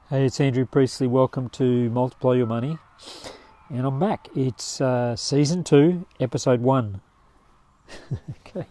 Hey, it's Andrew Priestley. Welcome to Multiply Your Money. And I'm back. It's Season 2, Episode 1. Okay,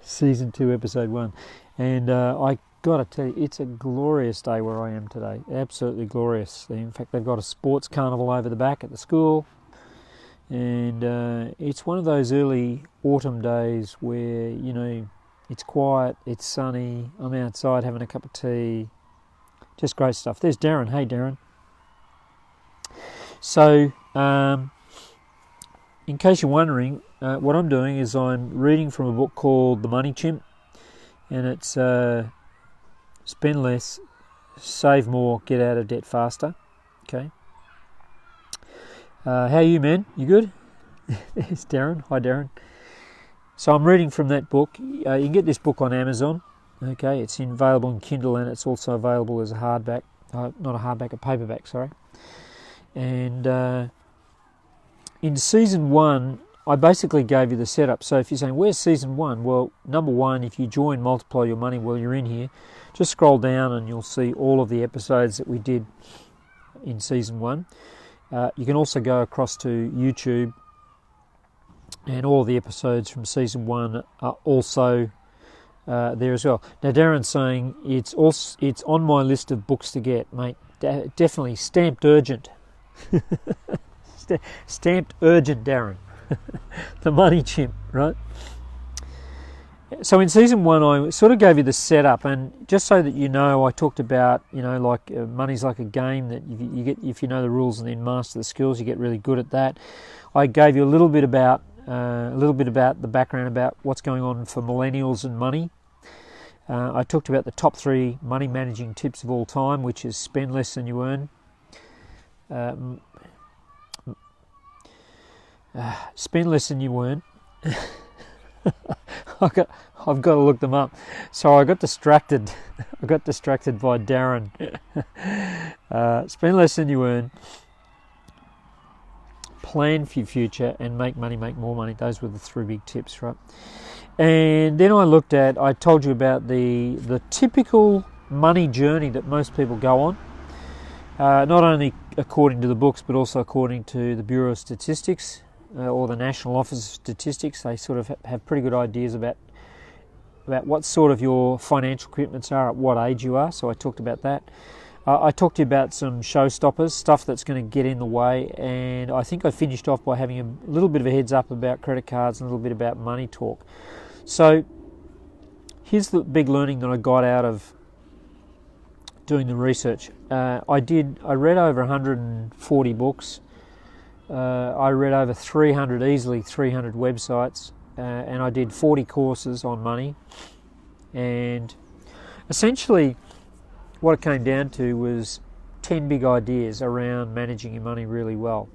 Season 2, Episode 1. And I got to tell you, it's a glorious day where I am today. Absolutely glorious. In fact, they've got a sports carnival over the back at the school. And it's one of those early autumn days where, it's quiet, it's sunny, I'm outside having a cup of tea. Just great stuff. There's Darren. Hey, Darren. So, in case you're wondering, what I'm doing is I'm reading from a book called The Money Chimp, and it's spend less, save more, get out of debt faster. Okay. How are you, man? You good? There's Darren. Hi, Darren. So I'm reading from that book. You can get this book on Amazon. Okay, it's available in Kindle and it's also available as a hardback, not a hardback, a paperback, sorry. And in Season 1, I basically gave you the setup. So if you're saying, where's Season 1? Well, number 1, if you join Multiply Your Money while you're in here, just scroll down and you'll see all of the episodes that we did in Season 1. You can also go across to YouTube, and all of the episodes from Season 1 are also there as well. Now Darren's saying it's on my list of books to get, mate. Definitely stamped urgent. Stamped urgent, Darren. The Money Chimp, right? So in Season 1, I sort of gave you the setup, and just so that you know, I talked about money's like a game that you get if you know the rules and then master the skills, you get really good at that. I gave you a little bit about the background about what's going on for millennials and money. I talked about the top 3 money managing tips of all time, which is spend less than you earn, spend less than you earn. I've got to look them up. So I got distracted. I got distracted by Darren. Spend less than you earn, plan for your future, and make money, make more money. Those were the 3 big tips, right? And then I told you about the typical money journey that most people go on, not only according to the books, but also according to the Bureau of Statistics or the National Office of Statistics. They sort of have pretty good ideas about what sort of your financial commitments are at what age you are. So I talked about that. I talked to you about some showstoppers, stuff that's going to get in the way, and I think I finished off by having a little bit of a heads up about credit cards and a little bit about money talk. So here's the big learning that I got out of doing the research. I read over 140 books. I read over 300 websites, and I did 40 courses on money. And essentially what it came down to was 10 big ideas around managing your money really well.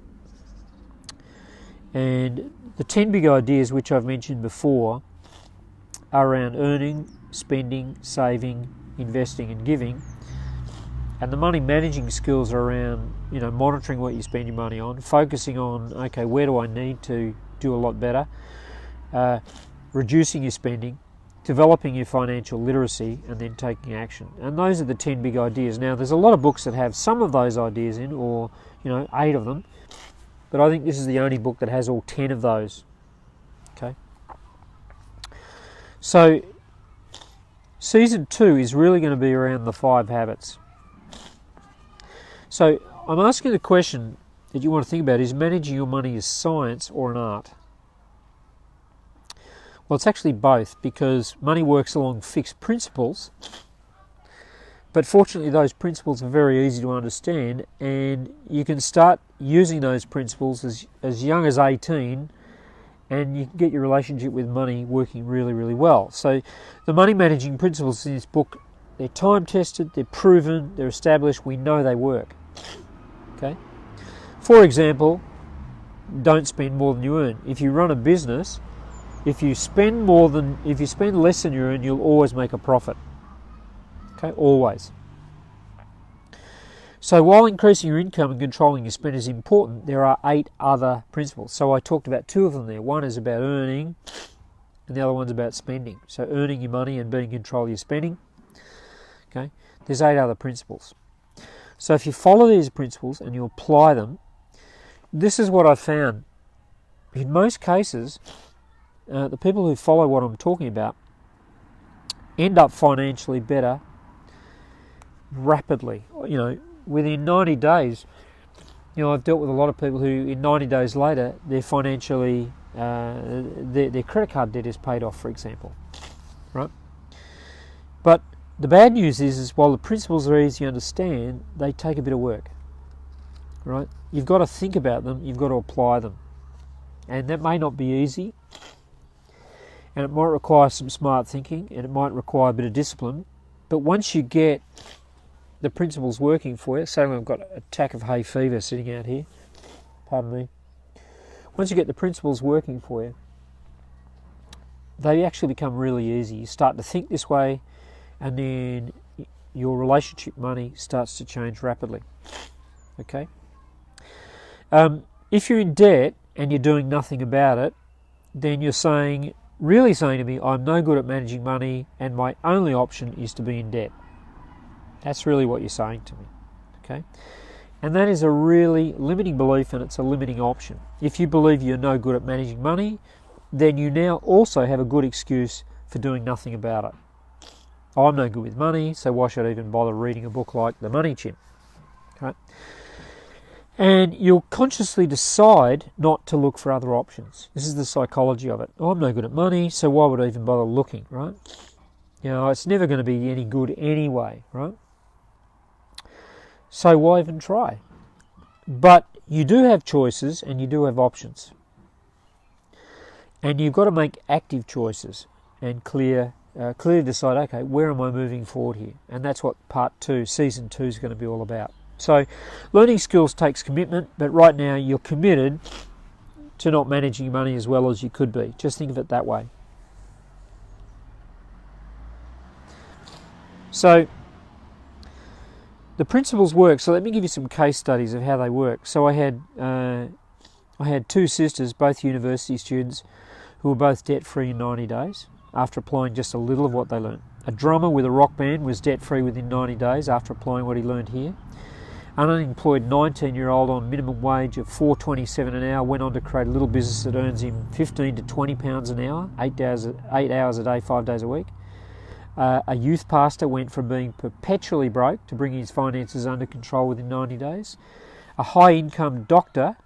And the 10 big ideas, which I've mentioned before, are around earning, spending, saving, investing and giving. And the money managing skills are around, monitoring what you spend your money on, focusing on, okay, where do I need to do a lot better, reducing your spending, developing your financial literacy, and then taking action. And those are the 10 big ideas. Now, there's a lot of books that have some of those ideas in, or 8 of them, but I think this is the only book that has all 10 of those. Okay. So Season 2 is really going to be around the 5 habits. So I'm asking the question that you want to think about: is managing your money a science or an art? Well, it's actually both, because money works along fixed principles, but fortunately those principles are very easy to understand, and you can start using those principles as young as 18, and you can get your relationship with money working really, really well. So the money managing principles in this book, they're time tested, they're proven, they're established, we know they work. Okay? For example, don't spend more than you earn. If you run a business, if you spend less than you earn, you'll always make a profit. Okay, always. So while increasing your income and controlling your spend is important, there are 8 other principles. So I talked about 2 of them there. One is about earning, and the other one's about spending. So earning your money and being in control of your spending. Okay, there's 8 other principles. So if you follow these principles and you apply them, this is what I found. In most cases, the people who follow what I'm talking about end up financially better rapidly. Within 90 days, I've dealt with a lot of people who in 90 days later, they're financially, their credit card debt is paid off, for example, right? But the bad news is while the principles are easy to understand, they take a bit of work, right? You've got to think about them, you've got to apply them. And that may not be easy, and it might require some smart thinking, and it might require a bit of discipline. But once you get the principles working for you, say I've got a attack of hay fever sitting out here, pardon me. Once you get the principles working for you, they actually become really easy. You start to think this way, and then your relationship money starts to change rapidly. Okay? If you're in debt and you're doing nothing about it, then you're really saying to me, I'm no good at managing money and my only option is to be in debt. That's really what you're saying to me. Okay? And that is a really limiting belief, and it's a limiting option. If you believe you're no good at managing money, then you now also have a good excuse for doing nothing about it. I'm no good with money, so why should I even bother reading a book like The Money Chimp? Okay? And you'll consciously decide not to look for other options. This is the psychology of it. I'm no good at money, so why would I even bother looking, right? It's never going to be any good anyway, right? So why even try? But you do have choices and you do have options. And you've got to make active choices and clearly decide, okay, where am I moving forward here? And that's what part 2, season 2 is going to be all about. So learning skills takes commitment, but right now you're committed to not managing money as well as you could be. Just think of it that way. So the principles work. So let me give you some case studies of how they work. So I had 2 sisters, both university students, who were both debt-free in 90 days after applying just a little of what they learned. A drummer with a rock band was debt-free within 90 days after applying what he learned here. An unemployed 19-year-old on minimum wage of $4.27 an hour went on to create a little business that earns him £15 to £20 an hour, 8 hours a day, 5 days a week. A youth pastor went from being perpetually broke to bringing his finances under control within 90 days. A high-income doctor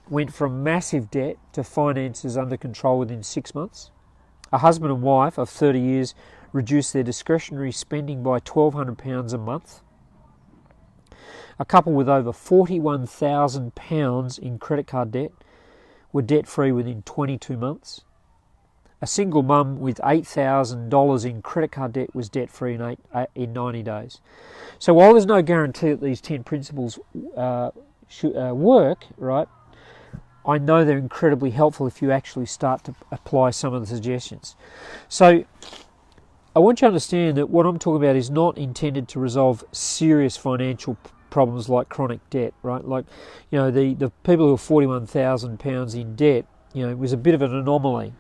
went from massive debt to finances under control within 6 months. A husband and wife of 30 years reduced their discretionary spending by £1,200 a month. A couple with over £41,000 in credit card debt were debt-free within 22 months. A single mum with $8,000 in credit card debt was debt-free in 90 days. So while there's no guarantee that these 10 principles work, right, I know they're incredibly helpful if you actually start to apply some of the suggestions. So I want you to understand that what I'm talking about is not intended to resolve serious financial problems like chronic debt, right? Like, the people who are £41,000 in debt, it was a bit of an anomaly.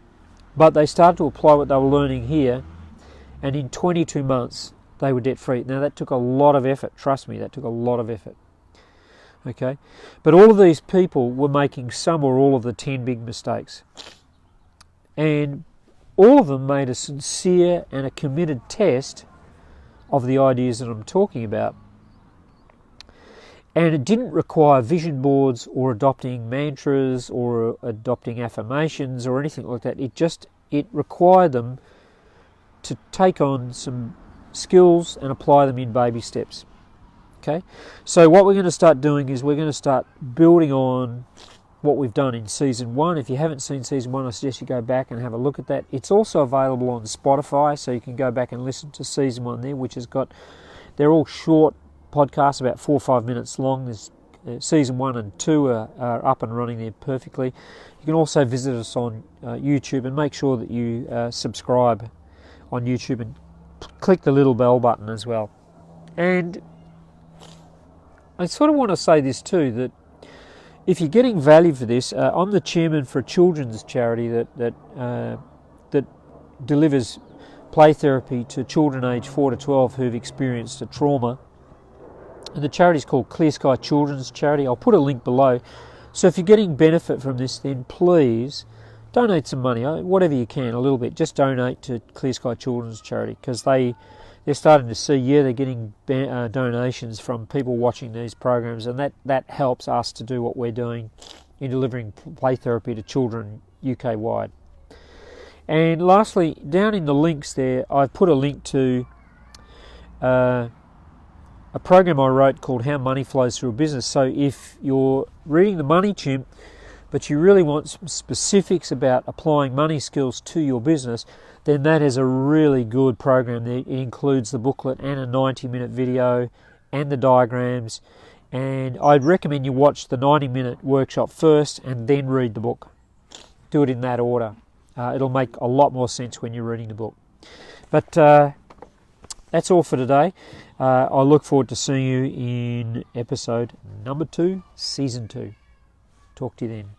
But they started to apply what they were learning here, and in 22 months, they were debt-free. Now, that took a lot of effort. Trust me, that took a lot of effort. Okay? But all of these people were making some or all of the 10 big mistakes. And all of them made a sincere and a committed test of the ideas that I'm talking about. And it didn't require vision boards or adopting mantras or adopting affirmations or anything like that. It required them to take on some skills and apply them in baby steps. Okay? So what we're going to start doing is we're going to start building on what we've done in season 1. If you haven't seen season 1, I suggest you go back and have a look at that. It's also available on Spotify, so you can go back and listen to season 1 there, which has got, they're all short podcasts, about 4 or 5 minutes long. There's season 1 and 2 are up and running there perfectly. You can also visit us on YouTube, and make sure that you subscribe on YouTube and click the little bell button as well. And I sort of want to say this too, that if you're getting value for this, I'm the chairman for a children's charity that delivers play therapy to children aged 4 to 12 who've experienced a trauma. And the charity is called Clear Sky Children's Charity. I'll put a link below. So if you're getting benefit from this, then please donate some money, whatever you can, a little bit. Just donate to Clear Sky Children's Charity, because they're starting to see, they're getting donations from people watching these programs, and that helps us to do what we're doing in delivering play therapy to children UK-wide. And lastly, down in the links there, I've put a link to a program I wrote called How Money Flows Through a Business. So if you're reading The Money Chimp, but you really want some specifics about applying money skills to your business, then that is a really good program. It includes the booklet and a 90-minute video and the diagrams. And I'd recommend you watch the 90-minute workshop first and then read the book. Do it in that order. It'll make a lot more sense when you're reading the book. But that's all for today. I look forward to seeing you in episode number 2, season 2. Talk to you then.